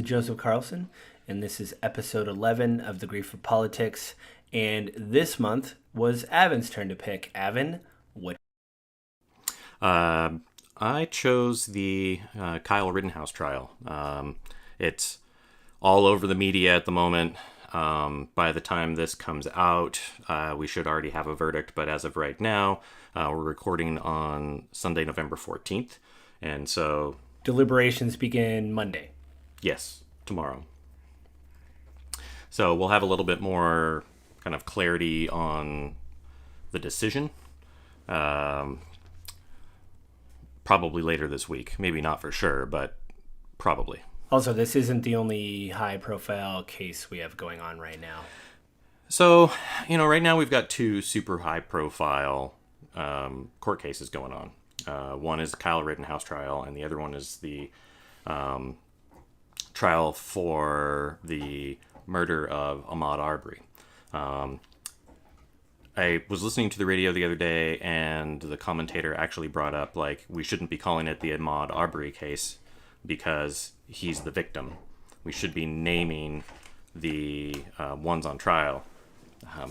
is Joseph Carlson, and this is episode 11 of The Grief of Politics. And this month was Avin's turn to pick. Avin, what? I chose the Kyle Rittenhouse trial. It's all over the media at the moment. By the time this comes out, we should already have a verdict. But as of right now, we're recording on Sunday, November 14th. And so... Deliberations begin Monday. Yes, tomorrow. So we'll have a little bit more kind of clarity on the decision. Probably later this week. Maybe not for sure, but probably. Also, this isn't the only high-profile case we have going on right now. So, right now we've got two super high-profile court cases going on. One is the Kyle Rittenhouse trial, and the other one is the trial for the murder of Ahmaud Arbery. I was listening to the radio the other day, and the commentator actually brought up, we shouldn't be calling it the Ahmaud Arbery case because he's the victim. We should be naming the ones on trial.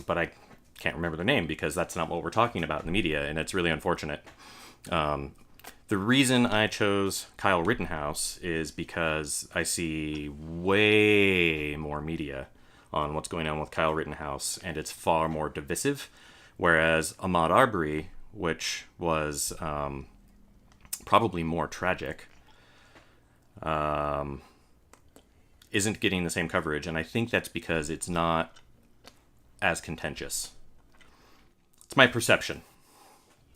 But I can't remember their name because that's not what we're talking about in the media, and it's really unfortunate. The reason I chose Kyle Rittenhouse is because I see way more media on what's going on with Kyle Rittenhouse, and it's far more divisive, whereas Ahmaud Arbery, which was probably more tragic, isn't getting the same coverage, and I think that's because it's not as contentious. It's my perception.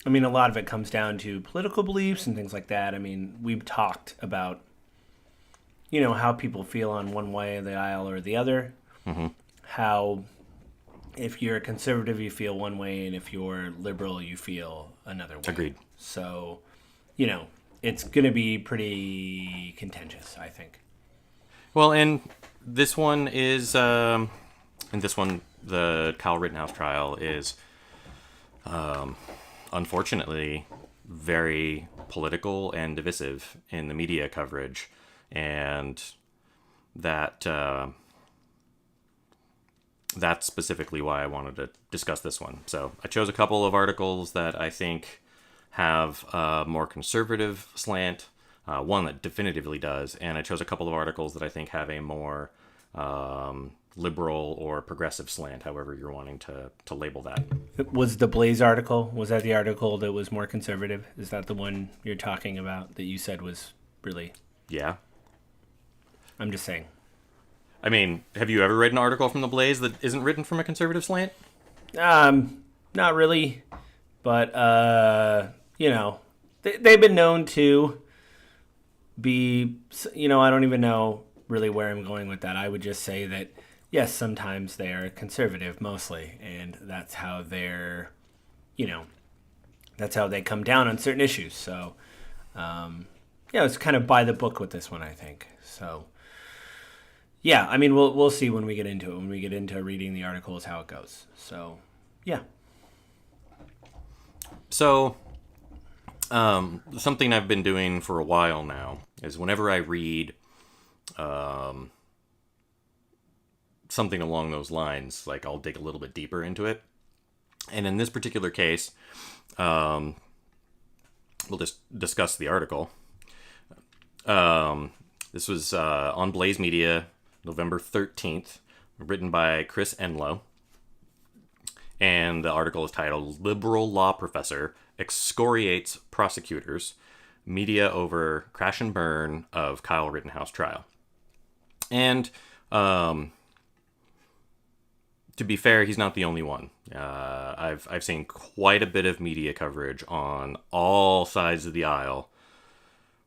I mean, a lot of it comes down to political beliefs and things like that. I mean, we've talked about, how people feel on one way of the aisle or the other. Mm-hmm. How if you're a conservative, you feel one way, and if you're liberal, you feel another way. Agreed. So, it's going to be pretty contentious, I think. Well, and this one is, the Kyle Rittenhouse trial is, unfortunately, very political and divisive in the media coverage, and that's specifically why I wanted to discuss this one. So I chose a couple of articles that I think have a more conservative slant, one that definitively does, and I chose a couple of articles that I think have a more liberal or progressive slant, however you're wanting to label that. Was the Blaze article, was that the article that was more conservative? Is that the one you're talking about that you said was really... Yeah. I'm just saying. I mean, have you ever read an article from the Blaze that isn't written from a conservative slant? Not really. But, they've been known to be, I don't even know really where I'm going with that. I would just say that, yes, sometimes they're conservative mostly, and that's how they're, that's how they come down on certain issues. So, it's kind of by the book with this one, I think. So, yeah, I mean, we'll see when we get into it. When we get into reading the articles, how it goes. So, yeah. So, something I've been doing for a while now is whenever I read something along those lines, I'll dig a little bit deeper into it. And in this particular case, we'll just discuss the article. This was on Blaze Media, November 13th, written by Chris Enlow. And the article is titled, Liberal Law Professor Excoriates Prosecutors, Media Over Crash and Burn of Kyle Rittenhouse Trial. And to be fair, he's not the only one. I've seen quite a bit of media coverage on all sides of the aisle,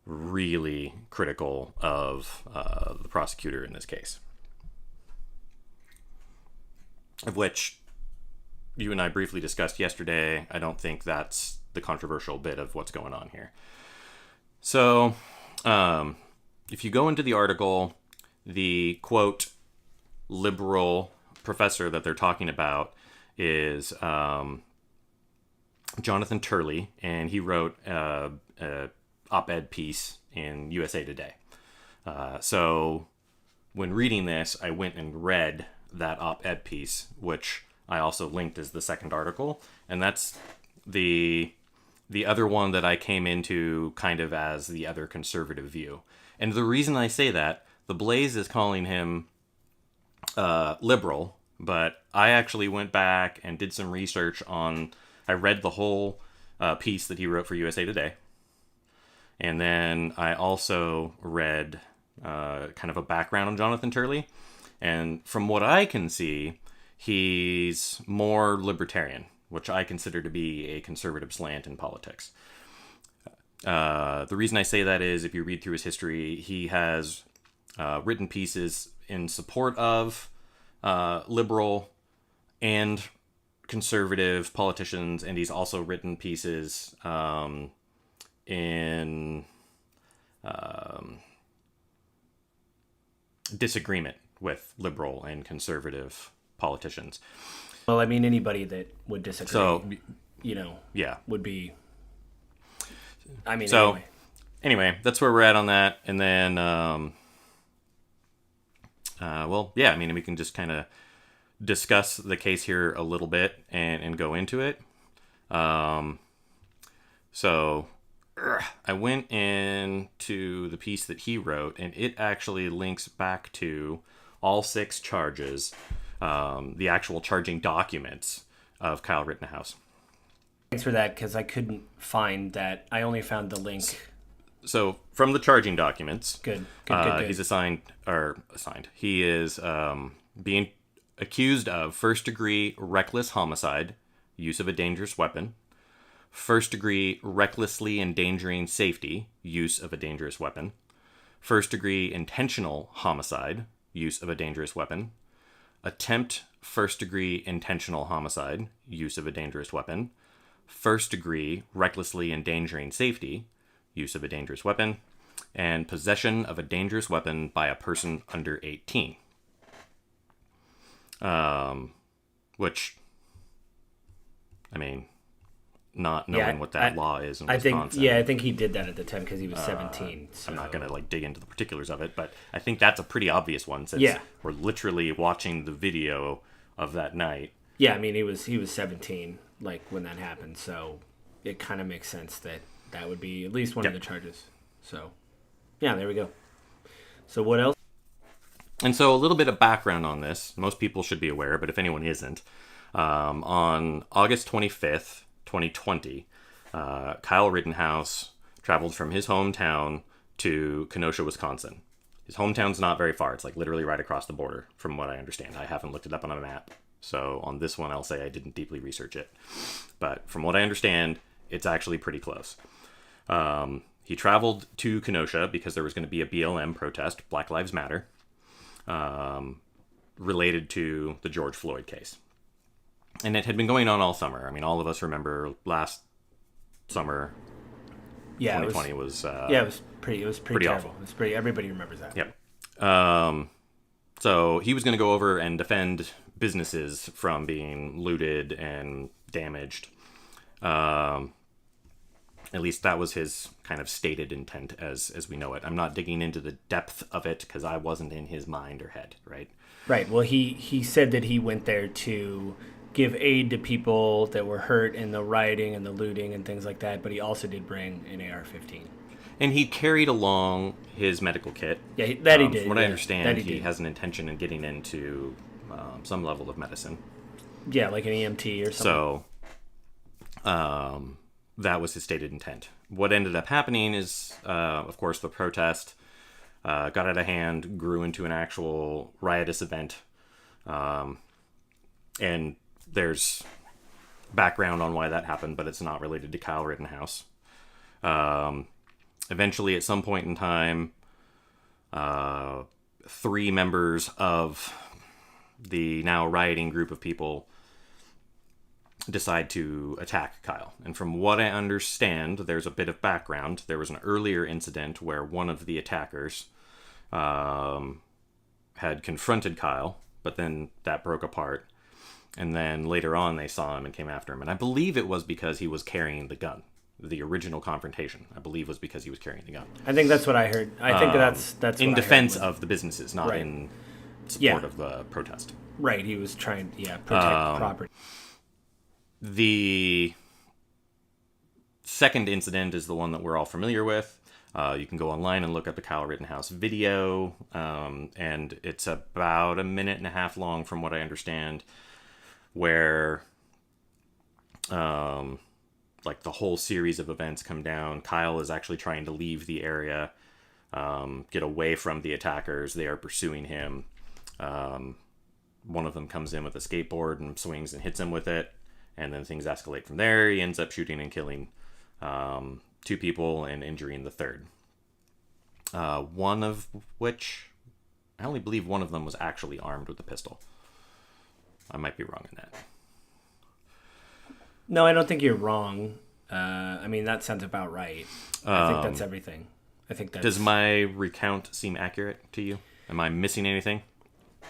really critical of the prosecutor in this case. Of which you and I briefly discussed yesterday. I don't think that's the controversial bit of what's going on here. So, if you go into the article, the quote liberal professor that they're talking about is Jonathan Turley, and he wrote a op-ed piece in USA Today. So when reading this, I went and read that op-ed piece, which I also linked as the second article, and that's the other one that I came into kind of as the other conservative view. And the reason I say that, the Blaze is calling him liberal, but I actually went back and did some research on. I read the whole piece that he wrote for USA Today. And then I also read kind of a background on Jonathan Turley. And from what I can see, he's more libertarian, which I consider to be a conservative slant in politics. The reason I say that is if you read through his history, he has written pieces in support of liberal and conservative politicians, and he's also written pieces in disagreement with liberal and conservative politicians. Well, I mean, anybody that would disagree, So, yeah, would be. I mean, so anyway, that's where we're at on that, and then, well, yeah, I mean, we can just kind of discuss the case here a little bit and go into it. So I went into the piece that he wrote, and it actually links back to all 6 charges, the actual charging documents of Kyle Rittenhouse. Thanks for that, because I couldn't find that. I only found the link. So from the charging documents, Good. He's assigned. He is being accused of first-degree reckless homicide, use of a dangerous weapon, first-degree recklessly endangering safety, use of a dangerous weapon, first-degree intentional homicide, use of a dangerous weapon, attempt first-degree intentional homicide, use of a dangerous weapon, first-degree recklessly endangering safety, use of a dangerous weapon, and possession of a dangerous weapon by a person under 18. Which, I mean, not knowing what that law is in Wisconsin. I think he did that at the time because he was 17. So. I'm not going to dig into the particulars of it, but I think that's a pretty obvious one since we're literally watching the video of that night. Yeah, I mean, he was 17 when that happened, so it kind of makes sense that would be at least one of the charges. So, yeah, there we go. So what else? And so a little bit of background on this. Most people should be aware, but if anyone isn't, on August 25th, 2020, Kyle Rittenhouse traveled from his hometown to Kenosha, Wisconsin. His hometown's not very far. It's literally right across the border, from what I understand. I haven't looked it up on a map. So on this one, I'll say I didn't deeply research it. But from what I understand, it's actually pretty close. He traveled to Kenosha because there was going to be a BLM protest, Black Lives Matter, related to the George Floyd case. And it had been going on all summer. I mean, all of us remember last summer, 2020 was it was pretty terrible. awful. It was pretty. Everybody remembers that. Yep. So he was going to go over and defend businesses from being looted and damaged. At least that was his kind of stated intent as we know it. I'm not digging into the depth of it because I wasn't in his mind or head, right? Right. Well, he said that he went there to give aid to people that were hurt in the rioting and the looting and things like that, but he also did bring an AR-15. And he carried along his medical kit. Yeah, he did. From what I understand, he has an intention in getting into some level of medicine. Yeah, like an EMT or something. So, that was his stated intent. What ended up happening is, of course, the protest got out of hand, grew into an actual riotous event. And there's background on why that happened, but it's not related to Kyle Rittenhouse. Eventually, at some point in time, 3 members of the now rioting group of people decide to attack Kyle. And from what I understand, there's a bit of background. There was an earlier incident where one of the attackers had confronted Kyle, but then that broke apart. And then later on, they saw him and came after him. And I believe it was because he was carrying the gun. the original confrontation. I believe was because he was carrying the gun. I think that's what I heard. I think that's in what defense I heard of the businesses, not Right. in support of the protest. Right, he was trying, protect property. The second incident is the one that we're all familiar with. You can go online and look up the Kyle Rittenhouse video, and it's about a minute and a half long, from what I understand, where like the whole series of events come down. Kyle is actually trying to leave the area, get away from the attackers. They are pursuing him. One of them comes in with a skateboard and swings and hits him with it, and then things escalate from there. He ends up shooting and killing 2 people and injuring the third. One of which, I only believe one of them was actually armed with a pistol. I might be wrong in that. No, I don't think you're wrong. I mean, that sounds about right. I think that's everything. I think that's... Does my recount seem accurate to you? Am I missing anything?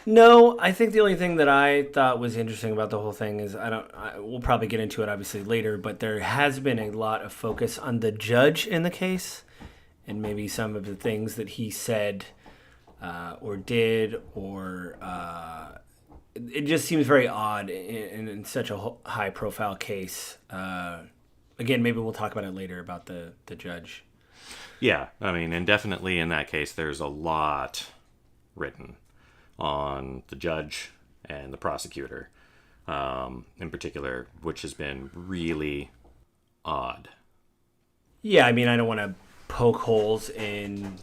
No, I think the only thing that I thought was interesting about the whole thing is we'll probably get into it obviously later, but there has been a lot of focus on the judge in the case and maybe some of the things that he said or did, or it just seems very odd in such a high profile case. Again, maybe we'll talk about it later about the judge. Yeah, I mean, and definitely in that case, there's a lot written on the judge and the prosecutor, in particular, which has been really odd. Yeah, I mean, I don't want to poke holes in,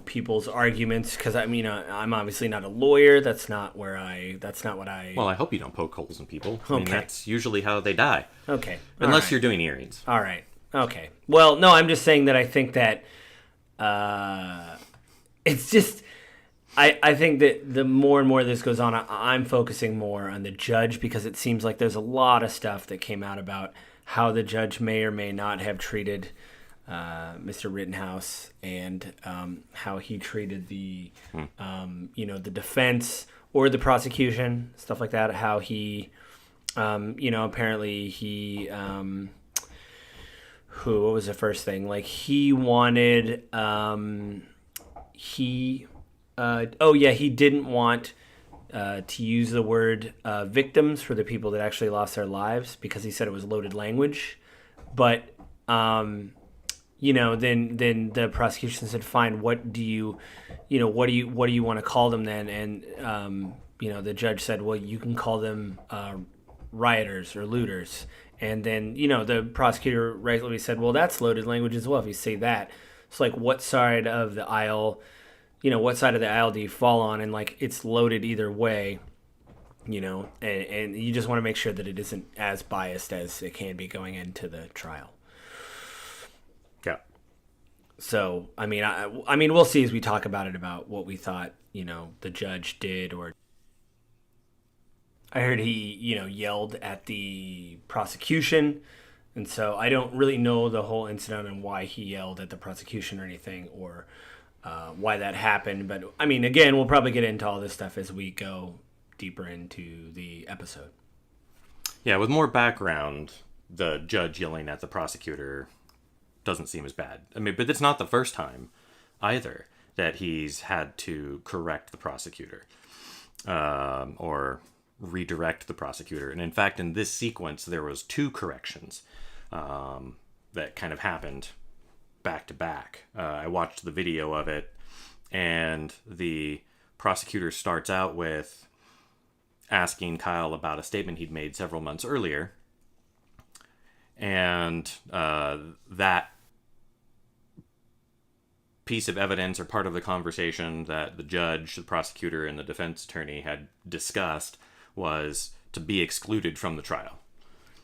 people's arguments, because I mean, I'm obviously not a lawyer. That's not what I... Well, I hope you don't poke holes in people. I mean, Okay. that's usually how they die. Okay. Unless right. you're doing earrings. All right. Okay. Well, no, I'm just saying that I think that it's just... I think that the more and more this goes on, I'm focusing more on the judge, because it seems like there's a lot of stuff that came out about how the judge may or may not have treated Mr. Rittenhouse, and how he treated the the defense or the prosecution, stuff like that. How he, apparently he, what was the first thing? Like he wanted, he didn't want to use the word victims for the people that actually lost their lives, because he said it was loaded language. But then the prosecution said, "Fine, what do you want to call them then?" And the judge said, "Well, you can call them rioters or looters." And then the prosecutor rightly said, "Well, that's loaded language as well if you say that." It's like, what side of the aisle? What side of the aisle do you fall on? And like, it's loaded either way, and you just want to make sure that it isn't as biased as it can be going into the trial. Yeah. So, I mean, we'll see as we talk about it, about what we thought, the judge did. Or I heard he, yelled at the prosecution. And so I don't really know the whole incident and why he yelled at the prosecution or anything, or why that happened. But I mean, again, we'll probably get into all this stuff as we go deeper into the episode. Yeah, with more background, the judge yelling at the prosecutor doesn't seem as bad. I mean, but it's not the first time either that he's had to correct the prosecutor or redirect the prosecutor. And in fact, in this sequence, there was 2 corrections that kind of happened back to back. I watched the video of it, and the prosecutor starts out with asking Kyle about a statement he'd made several months earlier, and that piece of evidence, or part of the conversation that the judge, the prosecutor, and the defense attorney had discussed, was to be excluded from the trial.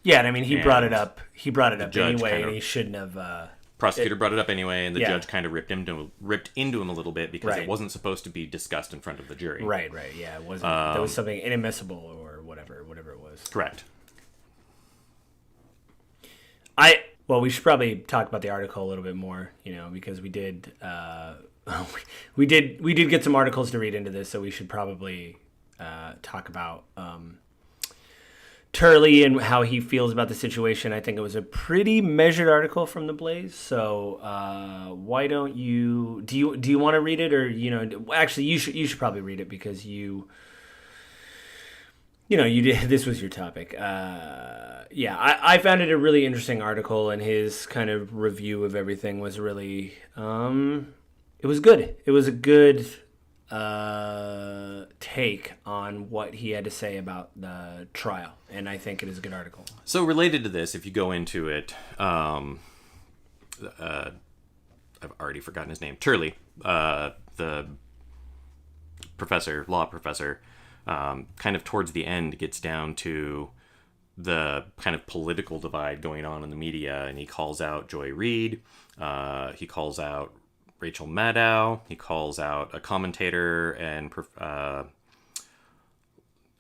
Yeah, and I mean, he brought it up anyway, and he shouldn't have... Prosecutor brought it up anyway, and the judge kind of ripped into him a little bit, because it wasn't supposed to be discussed in front of the jury. Right, yeah. It wasn't, there was something inadmissible or whatever it was. Correct. We should probably talk about the article a little bit more, because we did get some articles to read into this, so we should probably talk about Turley and how he feels about the situation. I think it was a pretty measured article from the Blaze. So why don't do you want to read it, or actually you should probably read it because you did, this was your topic. I found it a really interesting article, and his kind of review of everything was really it was good. It was a good take on what he had to say about the trial, and I think it is a good article. So related to this, if you go into it, I've already forgotten his name. Turley, the law professor, kind of towards the end gets down to the kind of political divide going on in the media, and he calls out Joy Reid, he calls out Rachel Maddow, he calls out a commentator and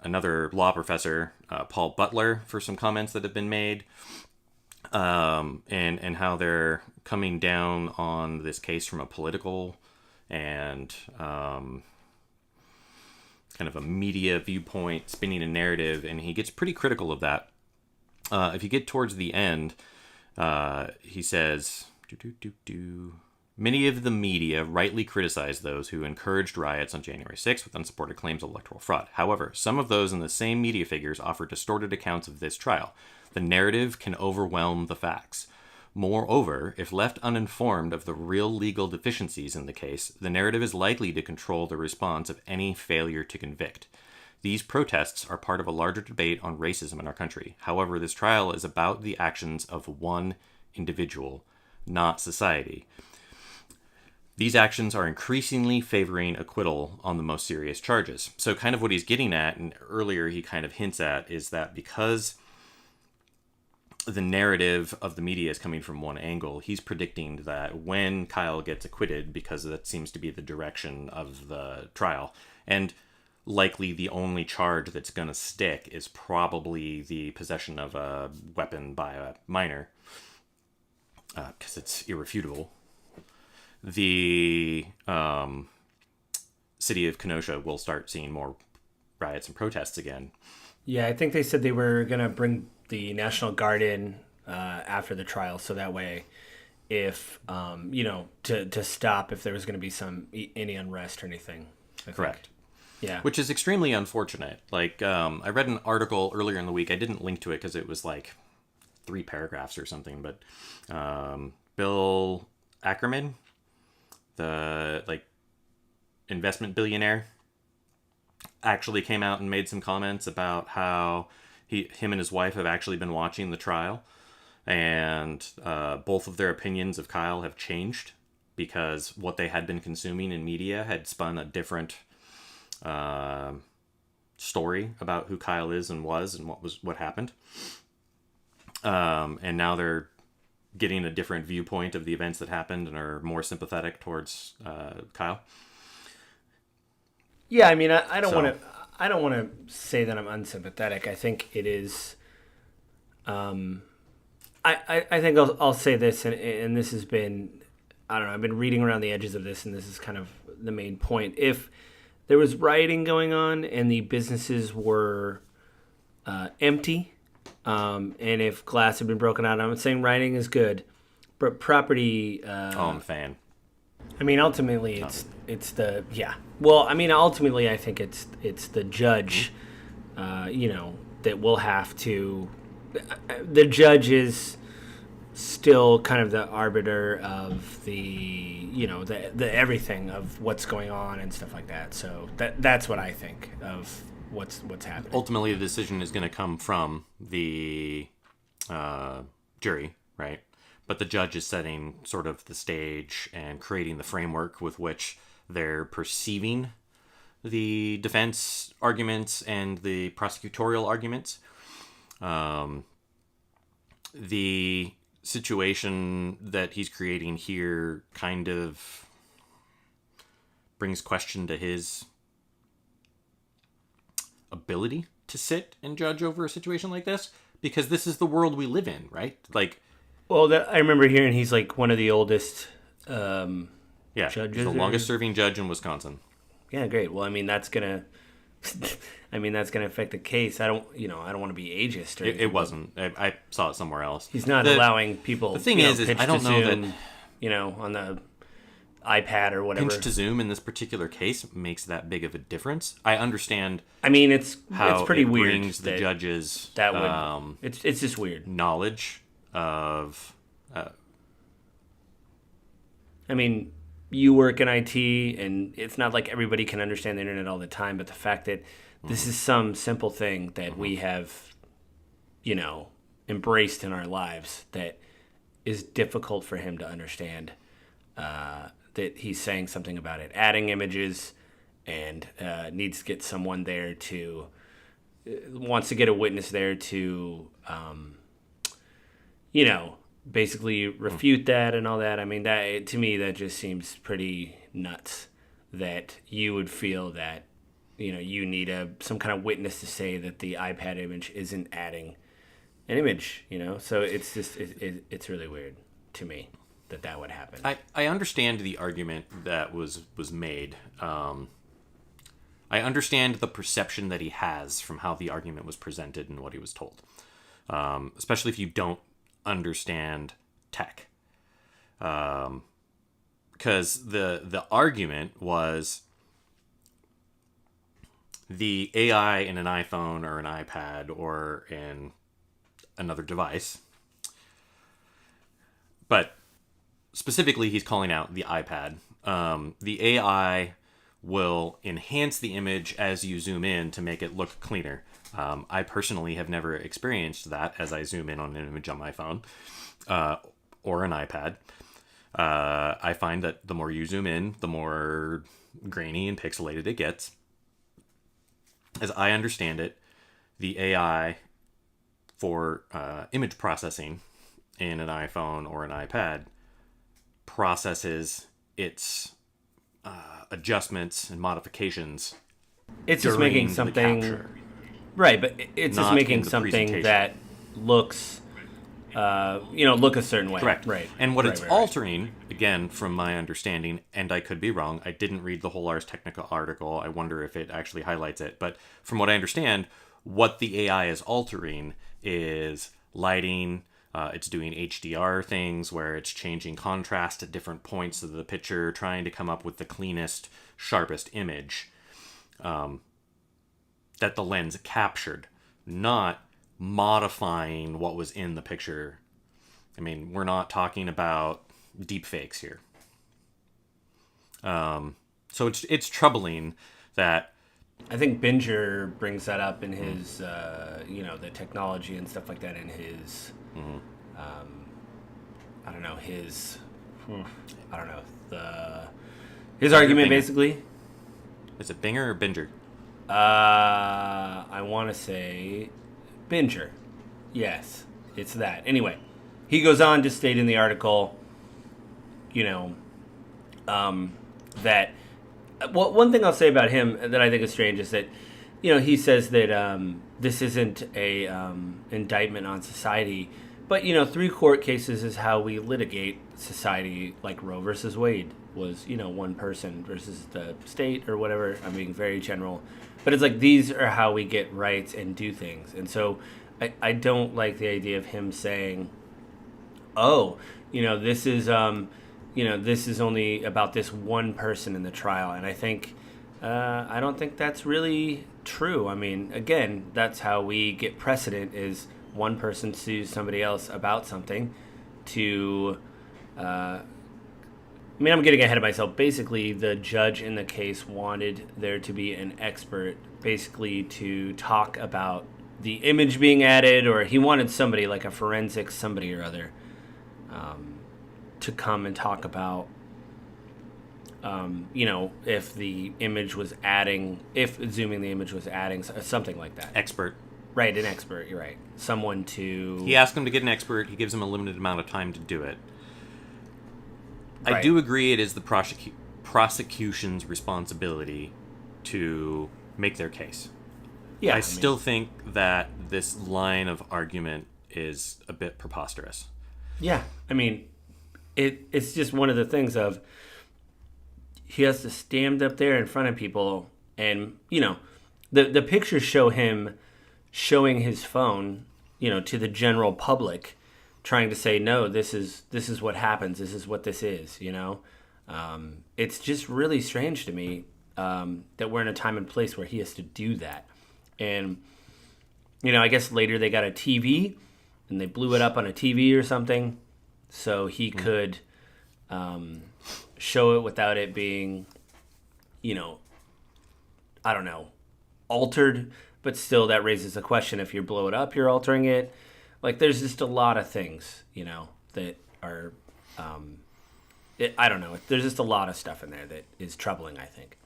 another law professor, Paul Butler, for some comments that have been made, and how they're coming down on this case from a political and kind of a media viewpoint, spinning a narrative, and he gets pretty critical of that. If you get towards the end, he says, many of the media rightly criticized those who encouraged riots on January 6th with unsupported claims of electoral fraud. However, some of those in the same media figures offer distorted accounts of this trial. The narrative can overwhelm the facts. Moreover, if left uninformed of the real legal deficiencies in the case, the narrative is likely to control the response of any failure to convict. These protests are part of a larger debate on racism in our country. However, this trial is about the actions of one individual, not society. These actions are increasingly favoring acquittal on the most serious charges. So kind of what he's getting at, and earlier he kind of hints at, is that because the narrative of the media is coming from one angle, he's predicting that when Kyle gets acquitted, because that seems to be the direction of the trial, and likely the only charge that's going to stick is probably the possession of a weapon by a minor, because it's irrefutable. The city of Kenosha will start seeing more riots and protests again. Yeah, I think they said they were going to bring the National Guard in after the trial, so that way, if to stop if there was going to be any unrest or anything. Correct. Yeah. Which is extremely unfortunate. Like, I read an article earlier in the week. I didn't link to it because it was like 3 paragraphs or something. But Bill Ackerman, the investment billionaire, actually came out and made some comments about how him and his wife have actually been watching the trial, and both of their opinions of Kyle have changed because what they had been consuming in media had spun a different story about who Kyle is and was and what happened. And now they're getting a different viewpoint of the events that happened and are more sympathetic towards Kyle. Yeah, I mean, I don't want to say that I'm unsympathetic. I think it is. I think I'll say this, and this has been, I don't know, I've been reading around the edges of this, and this is kind of the main point. If there was rioting going on and the businesses were empty, and if glass had been broken out, I'm not saying rioting is good, but property. I'm a fan. I mean, ultimately, it's the Well, I mean, ultimately, I think it's the judge, that will have to. The judge is still kind of the arbiter of the everything of what's going on and stuff like that. So that's what I think of what's happening. Ultimately, the decision is going to come from the jury, right? But the judge is setting sort of the stage and creating the framework with which they're perceiving the defense arguments and the prosecutorial arguments. The situation that he's creating here kind of brings question to his ability to sit and judge over a situation like this, because this is the world we live in, right? Like, well, I remember hearing he's like one of the oldest judges. He's the longest serving judge in Wisconsin. Yeah, great. Well, I mean, that's I mean, that's going to affect the case. I don't want to be ageist. Or It wasn't. I saw it somewhere else. He's not allowing people. The thing is I don't know Zoom, on the iPad or whatever. Pinch to zoom in this particular case makes that big of a difference. I understand. I mean, it's pretty it weird. Brings the judges that would. It's just weird. Knowledge of. I mean, you work in IT, and it's not like everybody can understand the internet all the time. But the fact that this is some simple thing that we have, embraced in our lives that is difficult for him to understand. That he's saying something about it, adding images, and needs to get someone there wants to get a witness there to, basically refute that and all that. I mean, to me, that just seems pretty nuts that you would feel that, you need some kind of witness to say that the iPad image isn't adding an image, So it's just, it's really weird to me that would happen. I understand the argument that was made. I understand the perception that he has from how the argument was presented and what he was told, especially if you don't understand tech. Because the argument was the AI in an iPhone or an iPad or in another device, but specifically he's calling out the iPad. The AI will enhance the image as you zoom in to make it look cleaner. I personally have never experienced that as I zoom in on an image on my phone or an iPad. I find that the more you zoom in, the more grainy and pixelated it gets. As I understand it, the AI for image processing in an iPhone or an iPad processes its adjustments and modifications. It's just making something right, but it's just making something that looks, look a certain way. Correct. Right. And what it's altering, again, from my understanding, and I could be wrong. I didn't read the whole Ars Technica article. I wonder if it actually highlights it. But from what I understand, what the AI is altering is lighting. It's doing HDR things where it's changing contrast at different points of the picture, trying to come up with the cleanest, sharpest image that the lens captured, not modifying what was in the picture. I mean, we're not talking about deep fakes here. So it's troubling that. I think Binger brings that up in his, the technology and stuff like that in his, his argument, basically. Is it Binger or Binger? I want to say Binger. Yes, it's that. Anyway, he goes on to state in the article, that one thing I'll say about him that I think is strange is that, he says that this isn't a indictment on society, but 3 court cases is how we litigate society, like Roe versus Wade was, one person versus the state or whatever. I'm being very general, but it's like these are how we get rights and do things. And so I don't like the idea of him saying, oh, this is this is only about this one person in the trial. And I think I don't think that's really true. I mean, again, that's how we get precedent is one person sues somebody else about something to I'm getting ahead of myself. Basically, the judge in the case wanted there to be an expert basically to talk about the image being added, or he wanted somebody like a forensic somebody or other to come and talk about if the image was adding, if zooming the image was adding something like that. Expert. Right, an expert, you're right. Someone to... He asked him to get an expert. He gives him a limited amount of time to do it. Right. I do agree it is the prosecution's responsibility to make their case. Yeah, I still think that this line of argument is a bit preposterous. Yeah, it's just one of the things of he has to stand up there in front of people and, the pictures show him showing his phone, to the general public, trying to say, no, this is what happens. This is what this is. It's just really strange to me that we're in a time and place where he has to do that. And, I guess later they got a TV and they blew it up on a TV or something so he could show it without it being, I don't know, altered. But still, that raises a question. If you blow it up, you're altering it. Like, there's just a lot of things, that are, I don't know. There's just a lot of stuff in there that is troubling, I think.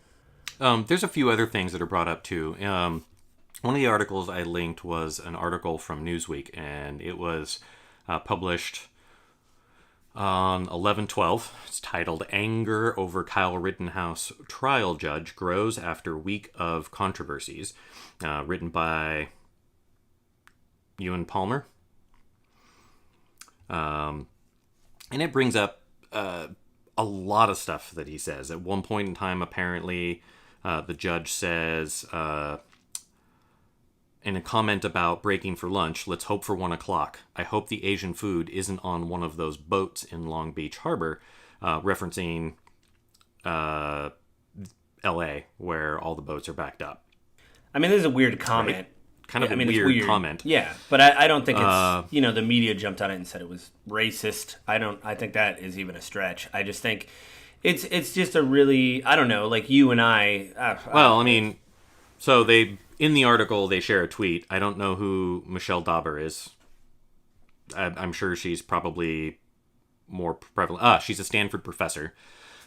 There's a few other things that are brought up, too. One of the articles I linked was an article from Newsweek, and it was published on 11/12. It's titled "Anger Over Kyle Rittenhouse Trial Judge Grows After Week of Controversies," written by Ewan Palmer. And it brings up a lot of stuff that he says. At one point in time, apparently, the judge says, in a comment about breaking for lunch, "Let's hope for 1 o'clock. I hope the Asian food isn't on one of those boats in Long Beach Harbor," referencing LA, where all the boats are backed up. I mean, this is a weird comment. Right? Kind of a weird comment. Yeah, but I don't think it's, the media jumped on it and said it was racist. I think that is even a stretch. I just think it's just a really, I don't know, like you and I. So in the article, they share a tweet. I don't know who Michelle Dauber is. I'm sure she's probably more prevalent. She's a Stanford professor.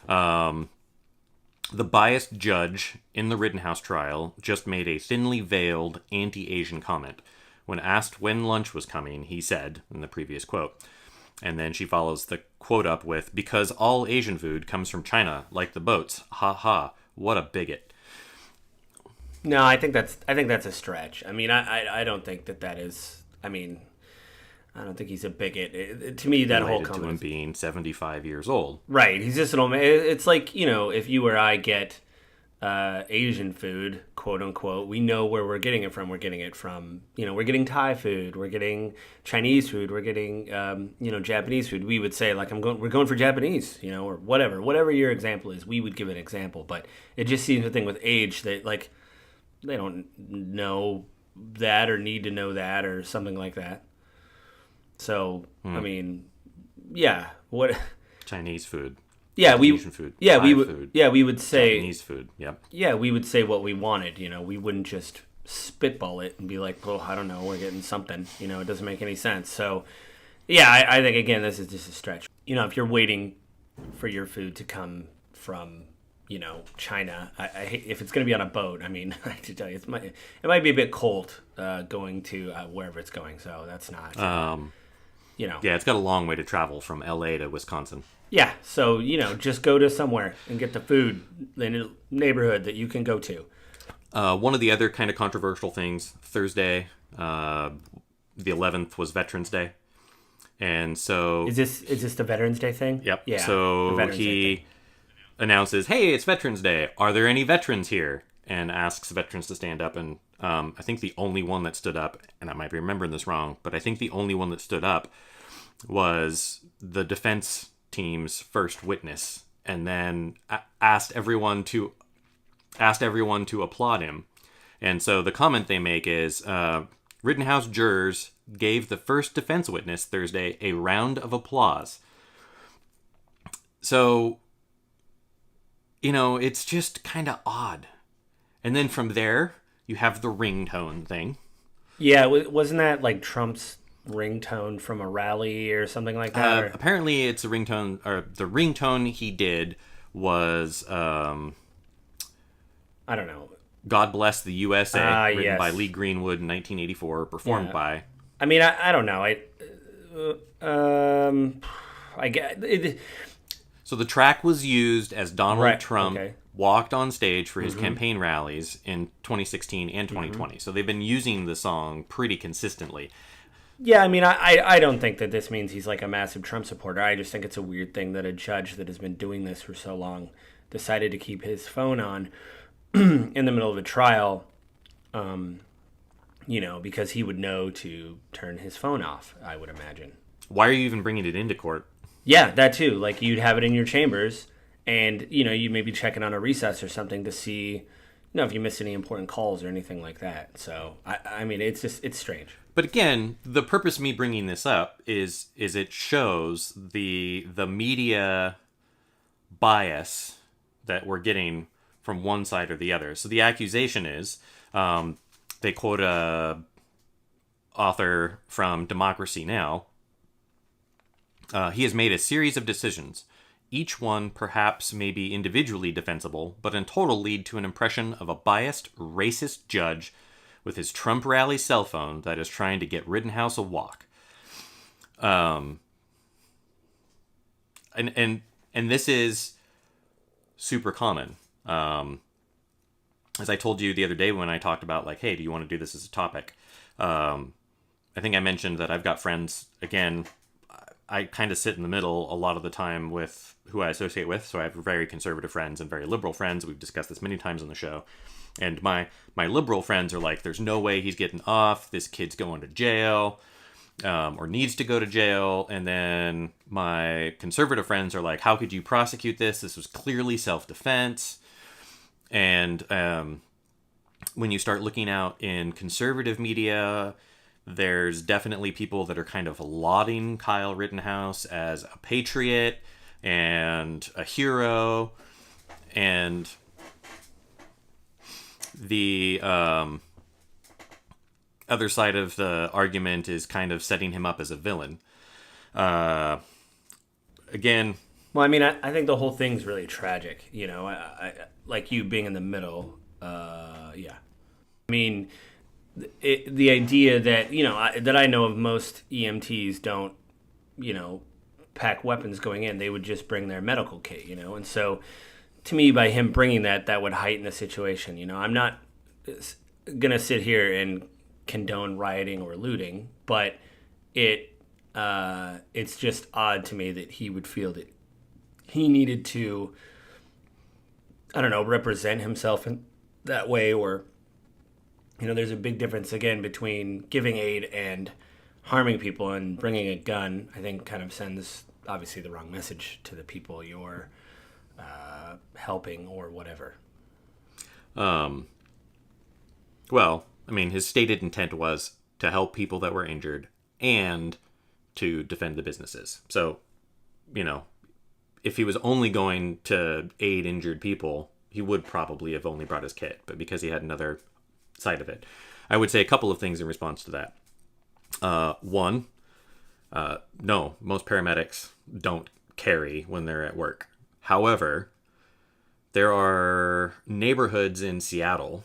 The biased judge in the Rittenhouse trial just made a thinly veiled anti-Asian comment. When asked when lunch was coming, he said, in the previous quote, and then she follows the quote up with, "Because all Asian food comes from China, like the boats. Ha ha, what a bigot." No, I think that's a stretch. I mean, I don't think that is. I mean, I don't think he's a bigot. To me, that whole comment to him being 75 years old. Right, he's just an old man. It's like, if you or I get Asian food, quote unquote, we know where we're getting it from. We're getting it from, we're getting Thai food, we're getting Chinese food, we're getting Japanese food. We would say like we're going for Japanese, or whatever your example is. We would give an example, but it just seems a thing with age that like they don't know that or need to know that or something like that. So, I mean, yeah, what Chinese food. Yeah, Asian food. Yeah, Thai food, we would say Japanese food. Yep. Yeah, we would say what we wanted. We wouldn't just spitball it and be like, well, I don't know, we're getting something. It doesn't make any sense. So, yeah, I think again this is just a stretch. If you're waiting for your food to come from China, I hate if it's going to be on a boat. I mean, I have to tell you, it might be a bit cold going to wherever it's going. So that's not. Yeah, it's got a long way to travel from LA to Wisconsin. Yeah, so, just go to somewhere and get the food in a neighborhood that you can go to. One of the other kind of controversial things, Thursday, the 11th was Veterans Day. And so... Is this the Veterans Day thing? Yep. Yeah. So he announces, "Hey, it's Veterans Day. Are there any veterans here?" And asks veterans to stand up. And I think the only one that stood up, and I might be remembering this wrong, but I think the only one that stood up was the defense team's first witness, and then asked everyone to applaud him. And so the comment they make is, Rittenhouse jurors gave the first defense witness Thursday a round of applause. So, it's just kind of odd. And then from there, you have the ringtone thing. Yeah, wasn't that like Trump's ringtone from a rally or something like that? Apparently, it's a ringtone, or the ringtone he did was, I don't know. "God Bless the USA," written yes. by Lee Greenwood in 1984, performed by... I mean, I don't know. I get it. So the track was used as Donald Trump okay. walked on stage for his campaign rallies in 2016 and 2020. So they've been using the song pretty consistently. Yeah, I mean, I don't think that this means he's like a massive Trump supporter. I just think it's a weird thing that a judge that has been doing this for so long decided to keep his phone on in the middle of a trial because he would know to turn his phone off, I would imagine. Why are you even bringing it into court? Yeah, that too. Like, you'd have it in your chambers, and, you may be checking on a recess or something to see, if you miss any important calls or anything like that. So, I mean, it's strange. But again, the purpose of me bringing this up is it shows the media bias that we're getting from one side or the other. So the accusation is, they quote a author from Democracy Now! He has made a series of decisions. Each one perhaps may be individually defensible, but in total lead to an impression of a biased, racist judge with his Trump rally cell phone that is trying to get Rittenhouse a walk. And this is super common. As I told you the other day when I talked about, like, hey, do you want to do this as a topic? I think I mentioned that I've got friends, again, I kind of sit in the middle a lot of the time with who I associate with. So I have very conservative friends and very liberal friends. We've discussed this many times on the show. And my liberal friends are like, there's no way he's getting off. This kid's going to jail, or needs to go to jail. And then my conservative friends are like, how could you prosecute this? This was clearly self-defense. And when you start looking out in conservative media, there's definitely people that are kind of lauding Kyle Rittenhouse as a patriot and a hero. And the other side of the argument is kind of setting him up as a villain. Again... Well, I mean, I think the whole thing's really tragic. I like you being in the middle. Yeah. I mean... the idea that that I know of, most EMTs don't pack weapons going in. They would just bring their medical kit, and so to me, by him bringing that would heighten the situation. I'm not gonna sit here and condone rioting or looting, but it's just odd to me that he would feel that he needed to, I don't know, represent himself in that way. Or there's a big difference, again, between giving aid and harming people. And bringing a gun, I think, kind of sends, obviously, the wrong message to the people you're helping or whatever. Well, I mean, his stated intent was to help people that were injured and to defend the businesses. So, if he was only going to aid injured people, he would probably have only brought his kit. But because he had another side of it, I would say a couple of things in response to that. One, no, most paramedics don't carry when they're at work. However, there are neighborhoods in Seattle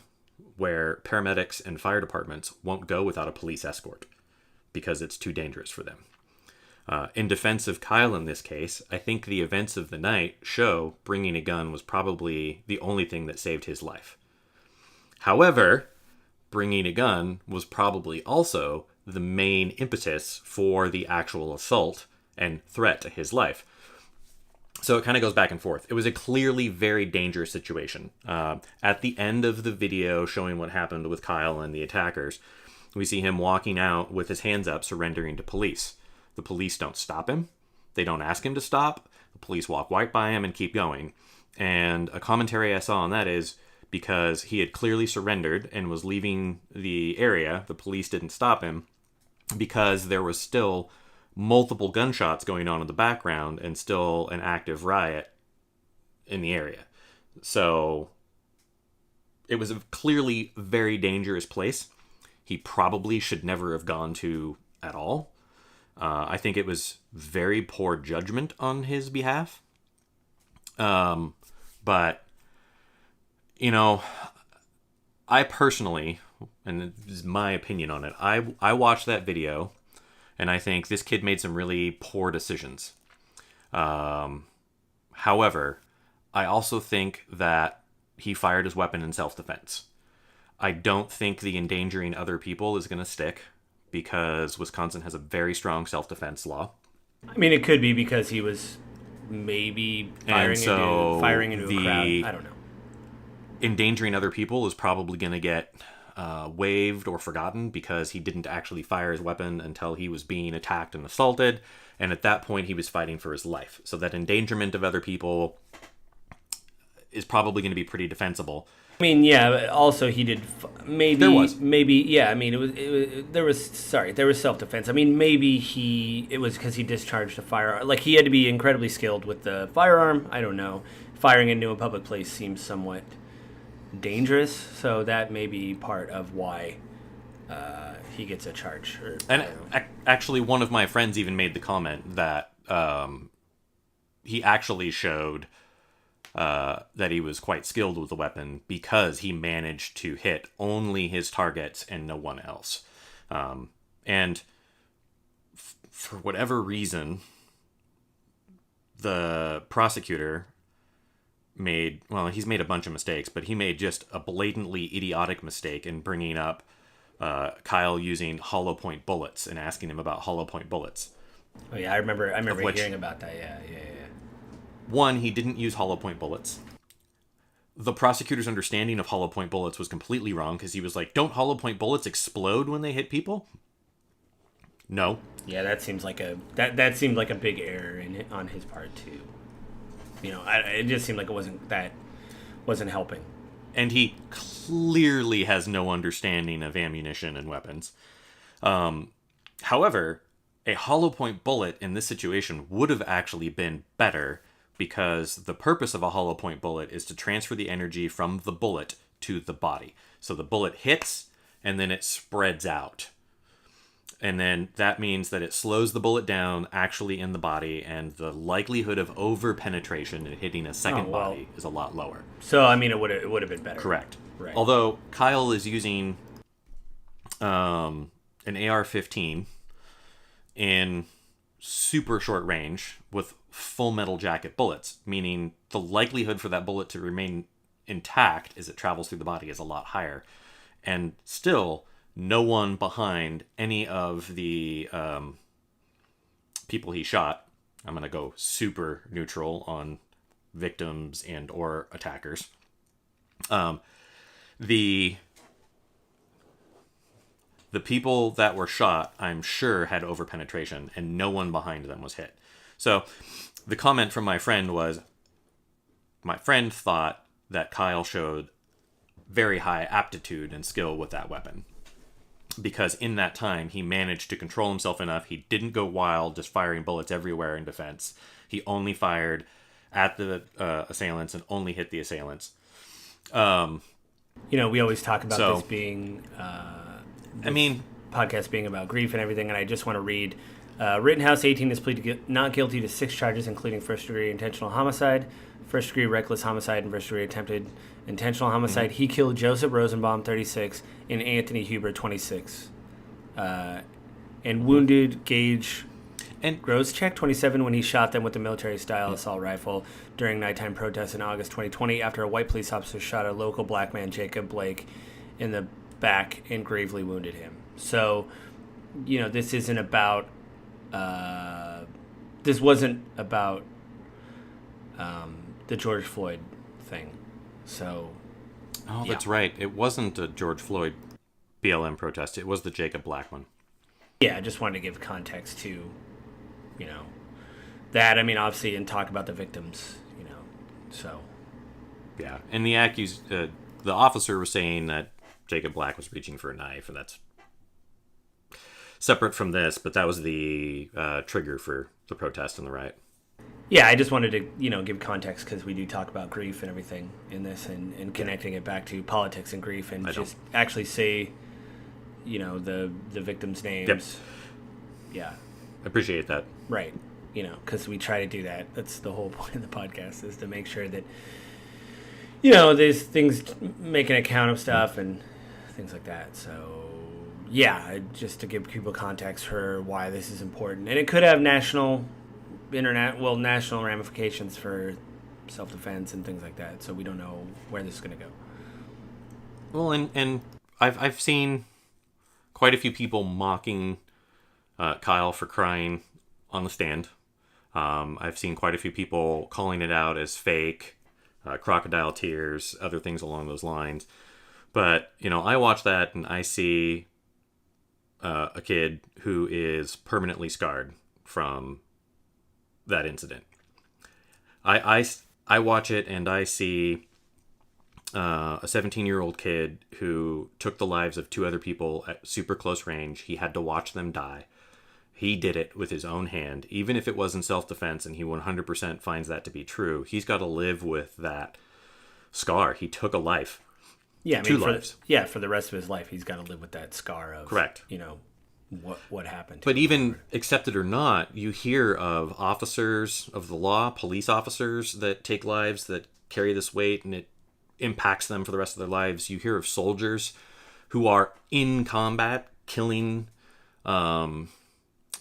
where paramedics and fire departments won't go without a police escort because it's too dangerous for them. In defense of Kyle in this case, I think the events of the night show bringing a gun was probably the only thing that saved his life. However, bringing a gun was probably also the main impetus for the actual assault and threat to his life. So it kind of goes back and forth. It was a clearly very dangerous situation. At the end of the video showing what happened with Kyle and the attackers, we see him walking out with his hands up, surrendering to police. The police don't stop him. They don't ask him to stop. The police walk right by him and keep going. And a commentary I saw on that is, because he had clearly surrendered and was leaving the area, the police didn't stop him because there was still multiple gunshots going on in the background and still an active riot in the area. So it was a clearly very dangerous place. He probably should never have gone to at all. I think it was very poor judgment on his behalf. But I personally, and this is my opinion on it, I watched that video and I think this kid made some really poor decisions. However, I also think that he fired his weapon in self-defense. I don't think the endangering other people is going to stick because Wisconsin has a very strong self-defense law. I mean, it could be because he was maybe firing into a crowd. I don't know. Endangering other people is probably going to get waived or forgotten because he didn't actually fire his weapon until he was being attacked and assaulted. And at that point, he was fighting for his life. So that endangerment of other people is probably going to be pretty defensible. I mean, yeah. But also, he did maybe. Yeah, I mean, there was self-defense. I mean, maybe it was because he discharged a firearm. Like he had to be incredibly skilled with the firearm. I don't know. Firing into a public place seems somewhat dangerous, so that may be part of why he gets a charge. And actually, one of my friends even made the comment that he actually showed that he was quite skilled with the weapon because he managed to hit only his targets and no one else. And for whatever reason, the prosecutor he's made a bunch of mistakes, but he made just a blatantly idiotic mistake in bringing up Kyle using hollow point bullets and asking him about hollow point bullets. Oh yeah, I remember hearing about that. Yeah. One, he didn't use hollow point bullets. The prosecutor's understanding of hollow point bullets was completely wrong because he was like, don't hollow point bullets explode when they hit people? No. Yeah, that seems like that seemed like a big error on his part too. You know, it just seemed like it wasn't helping. And he clearly has no understanding of ammunition and weapons. However, a hollow point bullet in this situation would have actually been better because the purpose of a hollow point bullet is to transfer the energy from the bullet to the body. So the bullet hits and then it spreads out. And then that means that it slows the bullet down actually in the body, and the likelihood of over-penetration and hitting a second body is a lot lower. So, I mean, it would have been better. Correct. Right. Although Kyle is using an AR-15 in super short range with full metal jacket bullets, meaning the likelihood for that bullet to remain intact as it travels through the body is a lot higher. And still, no one behind any of the people he shot, I'm going to go super neutral on victims and or attackers. The people that were shot, I'm sure, had overpenetration, and no one behind them was hit. So the comment from my friend was, my friend thought that Kyle showed very high aptitude and skill with that weapon, because in that time he managed to control himself enough. He didn't go wild just firing bullets everywhere in defense. He only fired at the assailants and only hit the assailants. You know, we always talk about this being podcast being about grief and everything, and I just want to read Rittenhouse 18 has pleaded not guilty to 6 charges, including first-degree intentional homicide, first-degree reckless homicide, and first-degree attempted intentional homicide. Mm-hmm. He killed Joseph Rosenbaum, 36, and Anthony Huber, 26, and wounded Gage and Groszczyk, 27, when he shot them with a military-style assault rifle during nighttime protests in August 2020 after a white police officer shot a local black man, Jacob Blake, in the back and gravely wounded him. So, you know, this isn't about... this wasn't about the George Floyd thing. So... Oh, that's right. It wasn't a George Floyd BLM protest. It was the Jacob Black one. Yeah, I just wanted to give context to, you know, that. I mean, obviously, and talk about the victims, you know, so. Yeah, and the officer was saying that Jacob Black was reaching for a knife, and that's separate from this, but that was the trigger for the protest and the riot. Yeah, I just wanted to, you know, give context because we do talk about grief and everything in this, and connecting it back to politics and grief, and just actually say, you know, the victims' names. Yep. Yeah. I appreciate that. Right. You know, because we try to do that. That's the whole point of the podcast, is to make sure that, you know, there's things, make an account of stuff and things like that. So, yeah, just to give people context for why this is important. And it could have national ramifications for self-defense and things like that. So we don't know where this is going to go. Well, and I've seen quite a few people mocking Kyle for crying on the stand. I've seen quite a few people calling it out as fake, crocodile tears, other things along those lines. But, I watch that and I see a kid who is permanently scarred from that incident. I watch it and I see a 17-year-old kid who took the lives of two other people at super close range. He had to watch them die. He did it with his own hand. Even if it was in self-defense and he 100% finds that to be true, he's got to live with that scar. He took a life. Yeah, I mean, two lives. For the rest of his life, he's got to live with that scar of, correct. What happened. But even accepted or not, you hear of officers of the law, police officers that take lives, that carry this weight, and it impacts them for the rest of their lives. You hear of soldiers who are in combat killing the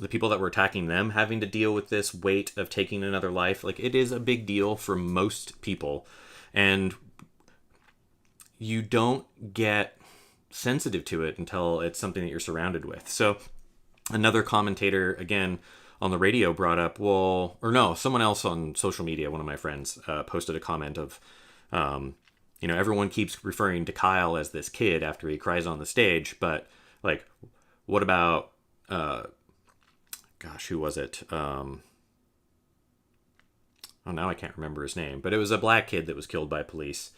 people that were attacking them, having to deal with this weight of taking another life. Like, it is a big deal for most people, and you don't get sensitive to it until it's something that you're surrounded with. So another commentator, again, on the radio brought up, someone else on social media, one of my friends, posted a comment of, everyone keeps referring to Kyle as this kid after he cries on the stage, but, like, what about, who was it? Now I can't remember his name, but it was a black kid that was killed by police,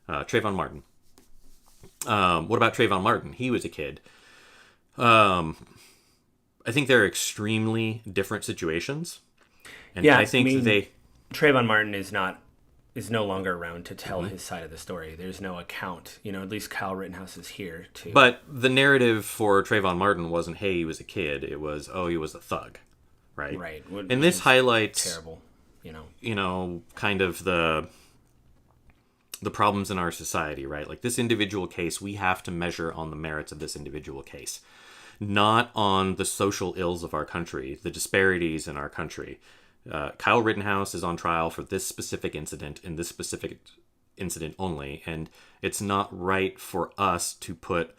Trayvon Martin. What about Trayvon Martin? He was a kid. I think they're extremely different situations. And I think Trayvon Martin is no longer around to tell his side of the story. There's no account. At least Kyle Rittenhouse is here too. But the narrative for Trayvon Martin wasn't, hey, he was a kid. It was, he was a thug. Right? Right. And this highlights terrible, kind of the problems in our society, right? Like, this individual case, we have to measure on the merits of this individual case, not on the social ills of our country, the disparities in our country. Kyle Rittenhouse is on trial for this specific incident and this specific incident only, and it's not right for us to put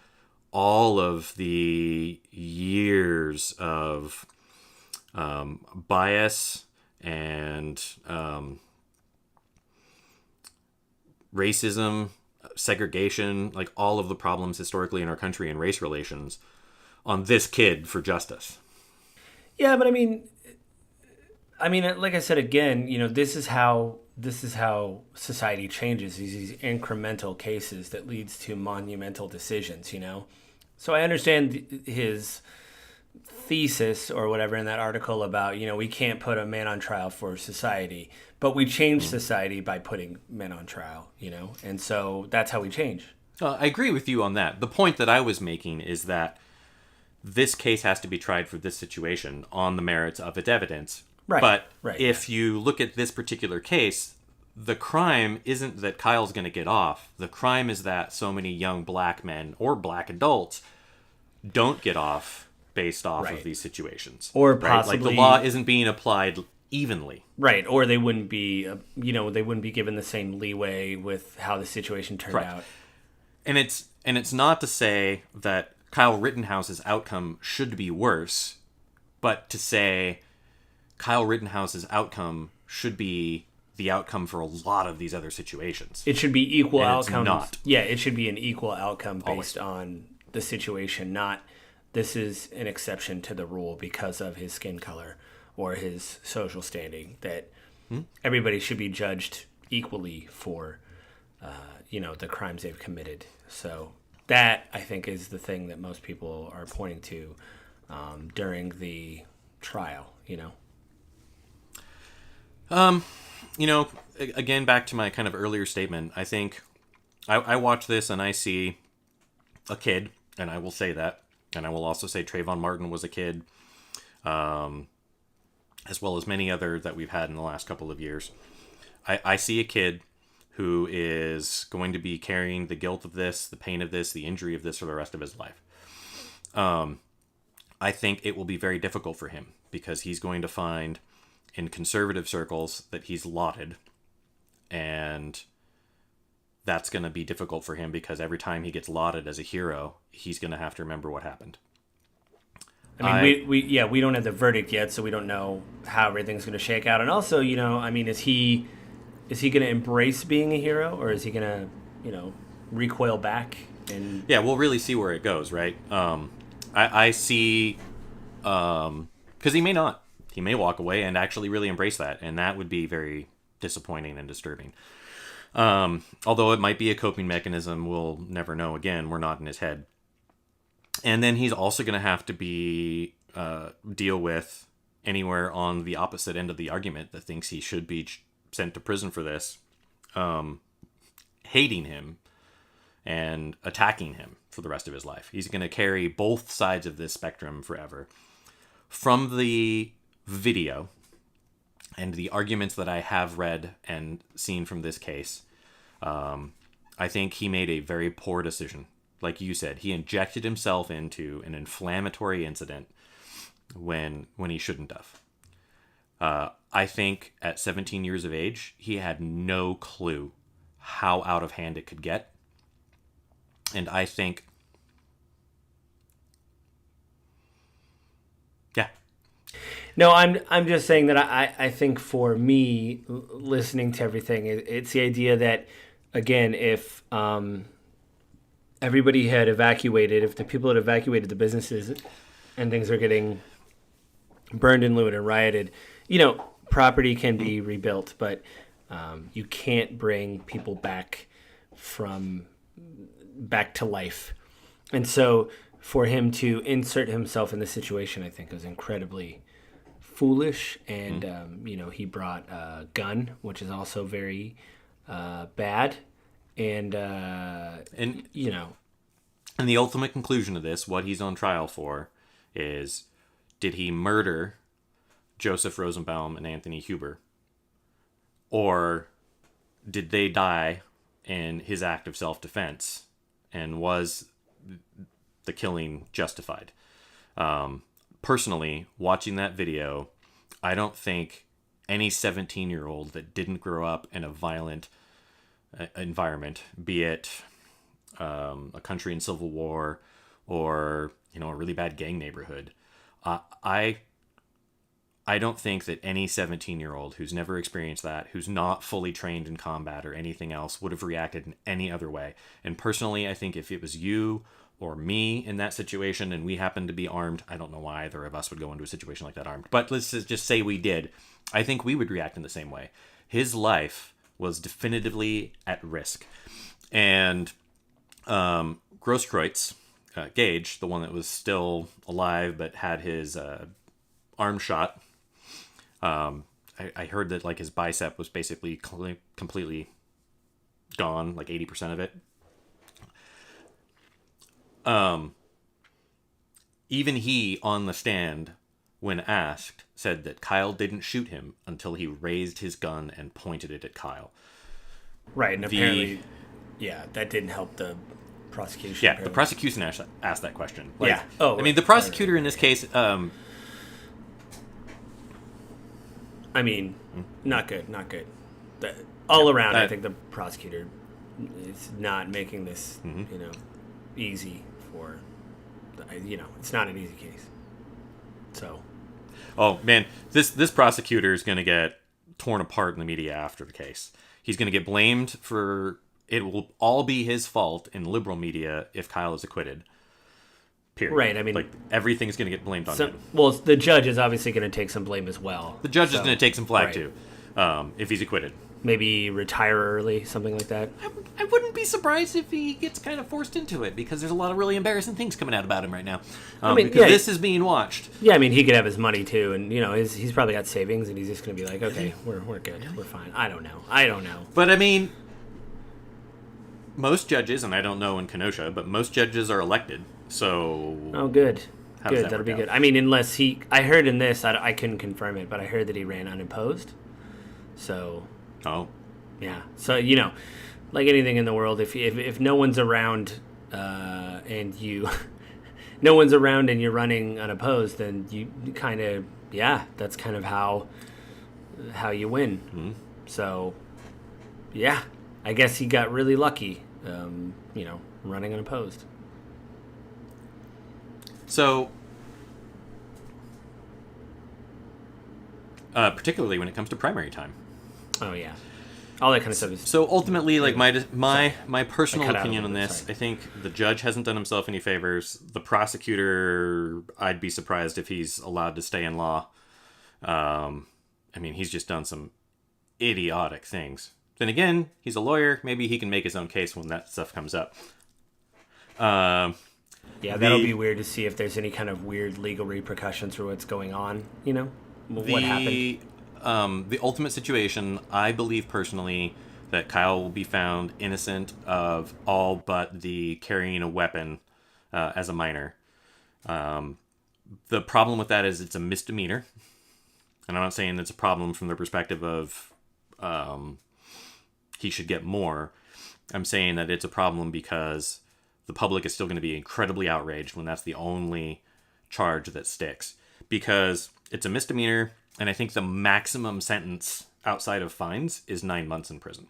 all of the years of bias and racism, segregation, like all of the problems historically in our country and race relations on this kid for justice. Yeah, but I mean, like I said again, this is how society changes. These incremental cases that leads to monumental decisions. So I understand his thesis or whatever in that article about we can't put a man on trial for society, but we change society by putting men on trial. And so that's how we change. I agree with you on that. The point that I was making is that this case has to be tried for this situation on the merits of its evidence. Right. But if you look at this particular case, the crime isn't that Kyle's going to get off. The crime is that so many young black men or black adults don't get off based off of these situations. Or possibly... Like, the law isn't being applied evenly. Right. Or they wouldn't be, they wouldn't be given the same leeway with how the situation turned out. And it's not to say that Kyle Rittenhouse's outcome should be worse, but to say Kyle Rittenhouse's outcome should be the outcome for a lot of these other situations. It should be equal outcomes. It's not. Yeah, it should be an equal outcome based on the situation, not this is an exception to the rule because of his skin color or his social standing, that everybody should be judged equally for, the crimes they've committed. So that, I think, is the thing that most people are pointing to during the trial, Again, back to my kind of earlier statement, I think I watch this and I see a kid, and I will say that, and I will also say Trayvon Martin was a kid, as well as many other that we've had in the last couple of years. I see a kid who is going to be carrying the guilt of this, the pain of this, the injury of this for the rest of his life. I think it will be very difficult for him because he's going to find in conservative circles that he's lauded, and that's going to be difficult for him because every time he gets lauded as a hero, he's going to have to remember what happened. I mean, we don't have the verdict yet, so we don't know how everything's going to shake out. And also, is he going to embrace being a hero, or is he going to, recoil back And Yeah, we'll really see where it goes, right? I see, because he may not. He may walk away and actually really embrace that, and that would be very disappointing and disturbing. Although it might be a coping mechanism, we'll never know. Again, we're not in his head. And then he's also going to have to be deal with anywhere on the opposite end of the argument that thinks he should be sent to prison for this, hating him and attacking him for the rest of his life. He's going to carry both sides of this spectrum forever. From the video and the arguments that I have read and seen from this case, I think he made a very poor decision. Like you said, he injected himself into an inflammatory incident when he shouldn't have. I think at 17 years of age, he had no clue how out of hand it could get. And I think, yeah. No, I'm just saying that I think for me, listening to everything, it's the idea that, again, if everybody had evacuated, if the people had evacuated the businesses and things are getting burned and looted and rioted, property can be rebuilt, but you can't bring people back to life. And so for him to insert himself in this situation, I think was incredibly foolish. And, he brought a gun, which is also very bad. And And the ultimate conclusion of this, what he's on trial for, is did he murder Joseph Rosenbaum and Anthony Huber? Or did they die in his act of self-defense? And was the killing justified? Personally, watching that video, I don't think any 17-year-old that didn't grow up in a violent environment, be it a country in civil war or a really bad gang neighborhood, I don't think that any 17-year-old who's never experienced that, who's not fully trained in combat or anything else, would have reacted in any other way. And personally, I think if it was you or me in that situation and we happened to be armed, I don't know why either of us would go into a situation like that armed, but let's just say we did, I think we would react in the same way. His life was definitively at risk. And Grosskreutz, Gage, the one that was still alive but had his arm shot, I heard that like his bicep was basically completely gone, like 80% of it. Even he, on the stand, when asked, said that Kyle didn't shoot him until he raised his gun and pointed it at Kyle. Right, and apparently, that didn't help the prosecution. Yeah, apparently. The prosecution asked that question. Yeah. Oh, I mean, the prosecutor in this case... not good. All around, I think the prosecutor is not making this, easy for, it's not an easy case. So. Oh, man, this prosecutor is going to get torn apart in the media after the case. He's going to get blamed for, it will all be his fault in liberal media if Kyle is acquitted. Period. Right, everything's going to get blamed on him. Well, the judge is obviously going to take some blame as well. The judge is going to take some flack, too, if he's acquitted. Maybe retire early, something like that. I wouldn't be surprised if he gets kind of forced into it, because there's a lot of really embarrassing things coming out about him right now. This is being watched. Yeah, he could have his money, too, and, he's probably got savings, and he's just going to be like, okay, we're good, we're fine. I don't know. But, most judges, and I don't know in Kenosha, but most judges are elected. So, oh, good. Good, that'll be good. Unless I heard in this, I couldn't confirm it, but I heard that he ran unopposed. So, yeah. So, like anything in the world, if no one's around and no one's around and you're running unopposed, then you kind of, that's kind of how you win. Mm-hmm. So, yeah, I guess he got really lucky, running unopposed. So, particularly when it comes to primary time. Oh, yeah. All that kind of stuff is... So ultimately, like my personal cut out opinion a on little bit, this, sorry. I think the judge hasn't done himself any favors. The prosecutor, I'd be surprised if he's allowed to stay in law. I mean, he's just done some idiotic things. Then again, he's a lawyer. Maybe he can make his own case when that stuff comes up. Yeah, that'll be weird to see if there's any kind of weird legal repercussions for what's going on, you know? What happened. The ultimate situation, I believe personally that Kyle will be found innocent of all but the carrying a weapon as a minor. The problem with that is it's a misdemeanor. And I'm not saying it's a problem from the perspective of he should get more. I'm saying that it's a problem because the public is still going to be incredibly outraged when that's the only charge that sticks. Because it's a misdemeanor, and I think the maximum sentence outside of fines is 9 months in prison.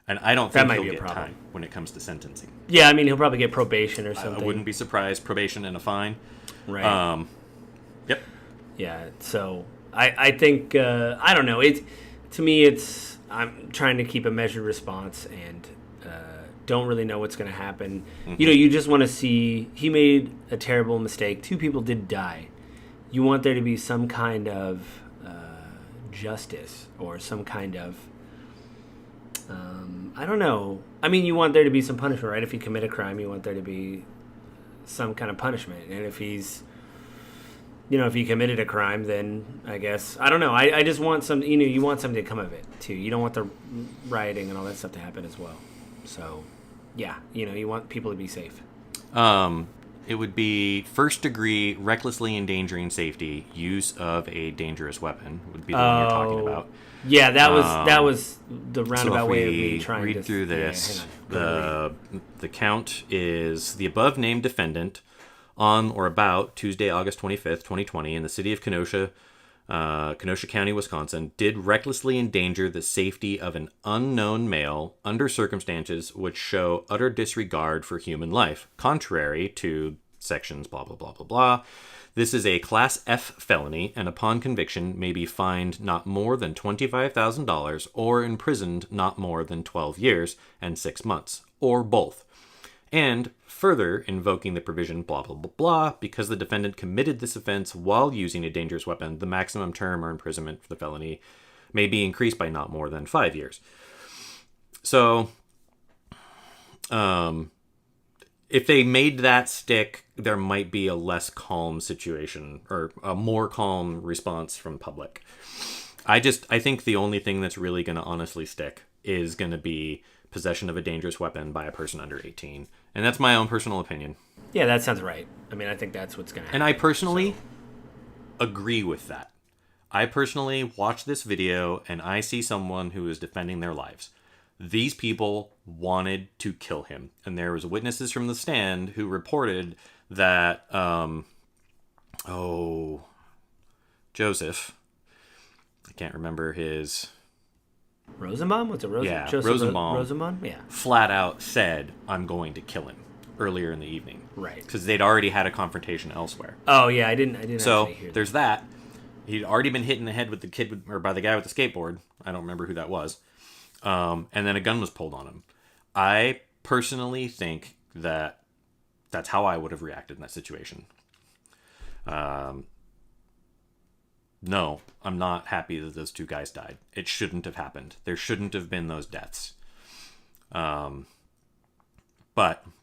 And I don't think he'll get time when it comes to sentencing. Yeah, I mean, he'll probably get probation or something. I wouldn't be surprised. Probation and a fine. Right. Yep. Yeah, so I think, I don't know. To me, I'm trying to keep a measured response and don't really know what's going to happen. Mm-hmm. You know, you just want to see, he made a terrible mistake. 2 people did die. You want there to be some kind of justice or some kind of, I don't know. I mean, you want there to be some punishment, right? If you commit a crime, you want there to be some kind of punishment. And if he's, if he committed a crime, then I guess, I don't know. I just want you want something to come of it, too. You don't want the rioting and all that stuff to happen as well. So, yeah, you want people to be safe. It would be first degree recklessly endangering safety, use of a dangerous weapon would be the one you're talking about. Yeah, that was the roundabout way of me trying to read through this. The count is the above named defendant on or about Tuesday, August 25th, 2020, in the city of Kenosha, Kenosha County, Wisconsin, did recklessly endanger the safety of an unknown male under circumstances which show utter disregard for human life, contrary to sections blah, blah, blah, blah, blah. This is a Class F felony, and upon conviction may be fined not more than $25,000 or imprisoned not more than 12 years and 6 months, or both. And further invoking the provision blah, blah, blah, blah, because the defendant committed this offense while using a dangerous weapon, the maximum term or imprisonment for the felony may be increased by not more than 5 years. So, if they made that stick, there might be a less calm situation or a more calm response from public. I think the only thing that's really going to honestly stick is going to be possession of a dangerous weapon by a person under 18. And that's my own personal opinion. Yeah, that sounds right. I mean, I think that's what's going to happen. And I personally agree with that. I personally watch this video and I see someone who is defending their lives. These people wanted to kill him. And there was witnesses from the stand who reported that, Joseph, I can't remember his... Rosenbaum? What's it? Yeah, Joseph Rosenbaum? Yeah. Flat out said, I'm going to kill him earlier in the evening. Right. Because they'd already had a confrontation elsewhere. Oh, yeah, I didn't so actually hear that. There's that. He'd already been hit in the head with the kid, or by the guy with the skateboard. I don't remember who that was. And then a gun was pulled on him. I personally think that that's how I would have reacted in that situation. No, I'm not happy that those 2 guys died. It shouldn't have happened. There shouldn't have been those deaths. But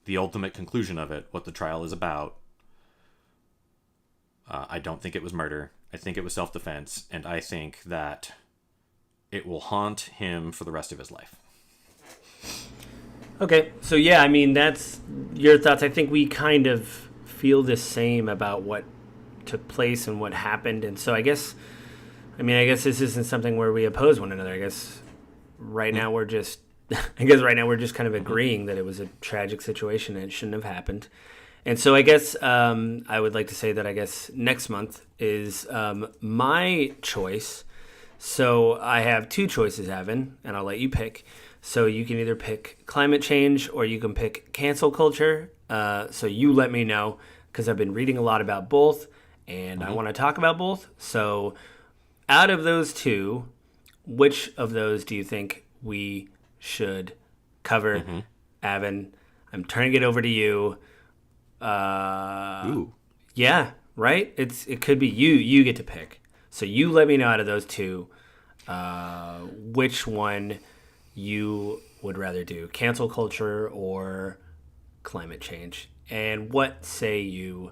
the ultimate conclusion of it, what the trial is about, I don't think it was murder. I think it was self-defense. And I think that it will haunt him for the rest of his life. Okay, so yeah, I mean, that's your thoughts. I think we kind of feel the same about what took place and what happened. And so I guess this isn't something where we oppose one another. I guess right now we're just kind of agreeing that it was a tragic situation and it shouldn't have happened. And so I guess I would like to say that I guess next month is my choice. So I have 2 choices, Avin, and I'll let you pick. So you can either pick climate change or you can pick cancel culture. So you let me know, because I've been reading a lot about both and I want to talk about both. So out of those 2, which of those do you think we should cover. Avin, I'm turning it over to you. Ooh. Yeah, right? It could be you. You get to pick. So you let me know out of those two which one you would rather do, cancel culture or climate change. And what say you,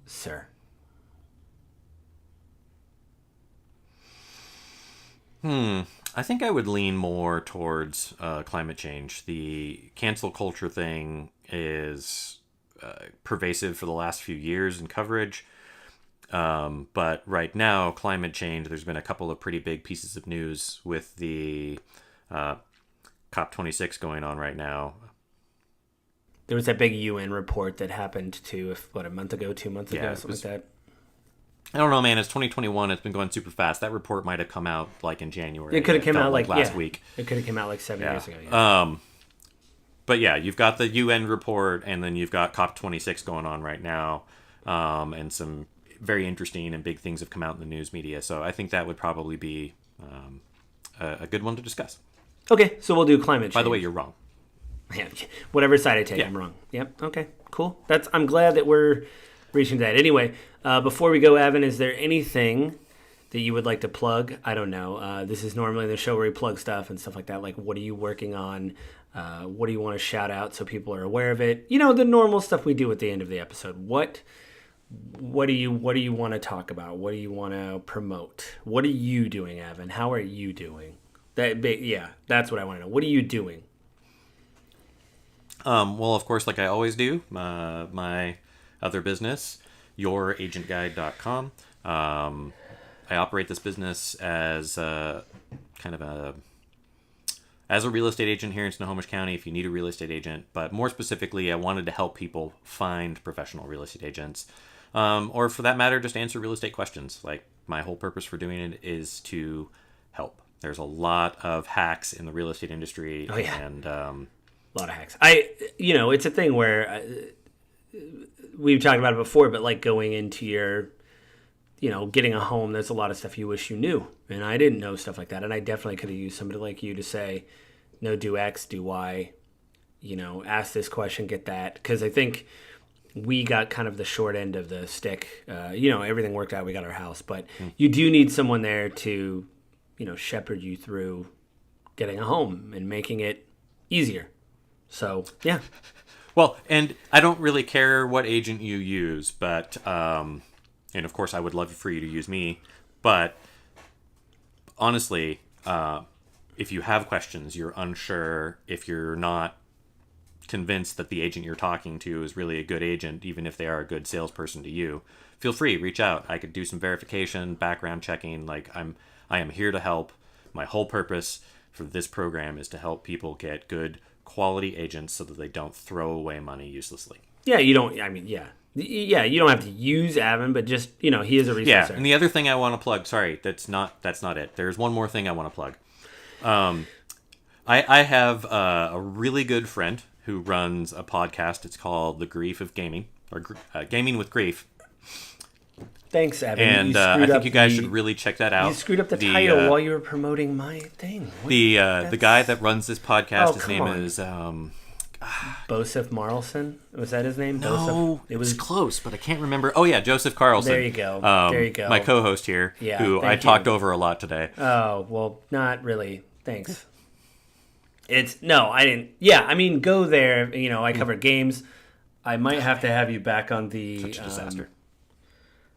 sir? I think I would lean more towards climate change. The cancel culture thing is pervasive for the last few years in coverage. But right now, climate change, there's been a couple of pretty big pieces of news with the COP26 going on right now. There was that big UN report that happened a month ago, 2 months ago, something like that. I don't know, man. It's 2021. It's been going super fast. That report might have come out like in January. It could have come out like last week. It could have come out like 7 years ago. Yeah. But yeah, you've got the UN report, and then you've got COP26 going on right now, and some very interesting and big things have come out in the news media. So I think that would probably be a good one to discuss. Okay, so we'll do climate change. By the way, you're wrong. Yeah, whatever side I take, I'm wrong. Yep. Okay. Cool. I'm glad that we're reaching that. Anyway, before we go, Avin, is there anything that you would like to plug? I don't know. This is normally the show where we plug stuff and stuff like that. Like, what are you working on? What do you want to shout out so people are aware of it? You know, the normal stuff we do at the end of the episode. What do you want to talk about? What do you want to promote? What are you doing, Avin? How are you doing? That's what I want to know. What are you doing? Well, of course, like I always do, my other business, youragentguide.com. I operate this business as a real estate agent here in Snohomish County if you need a real estate agent. But more specifically, I wanted to help people find professional real estate agents. Or for that matter, just answer real estate questions. Like, my whole purpose for doing it is to help. There's a lot of hacks in the real estate industry. Oh, yeah. And a lot of hacks. It's a thing where we've talked about it before, but like going into your, getting a home, there's a lot of stuff you wish you knew. And I didn't know stuff like that. And I definitely could have used somebody like you to say, no, do X, do Y, ask this question, get that. Because I think we got kind of the short end of the stick. Everything worked out. We got our house. But you do need someone there to, shepherd you through getting a home and making it easier. So, yeah. Well, and I don't really care what agent you use, but, and of course I would love for you to use me, but honestly, if you have questions, you're unsure, if you're not convinced that the agent you're talking to is really a good agent, even if they are a good salesperson to you, feel free, reach out. I could do some verification, background checking. Like, I am here to help. My whole purpose for this program is to help people get good quality agents so that they don't throw away money uselessly. Yeah, you don't, you don't have to use Avin, but just, he is a resource. Yeah, and the other thing I want to plug, sorry, that's not it. There's one more thing I want to plug. I have a really good friend who runs a podcast. It's called The Grief of Gaming, or Gaming with Grief. Thanks, Avin. And I think you guys should really check that out. You screwed up the title while you were promoting my thing. The guy that runs this podcast, his name is Bosef Marlson. Was that his name? No, it was close, but I can't remember. Oh yeah, Joseph Carlson. There you go. My co-host here, who I talked over a lot today. Oh well, not really. Thanks. I didn't. Yeah, go there. I cover games. I might have to have you back on the. Such a disaster.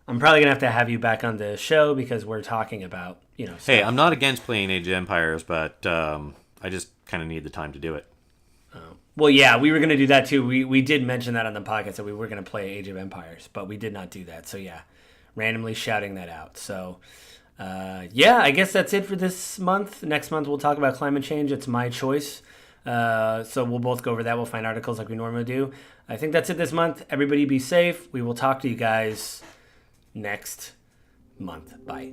I'm probably gonna have to have you back on the show because we're talking about stuff. Hey, I'm not against playing Age of Empires, but I just kind of need the time to do it. Well, yeah, we were gonna do that too. We did mention that on the podcast that we were gonna play Age of Empires, but we did not do that. So yeah, randomly shouting that out. So I guess that's it for this month. Next month we'll talk about climate change. It's my choice. So we'll both go over that. We'll find articles like we normally do. I think that's it this month. Everybody be safe. We will talk to you guys next month. Bye.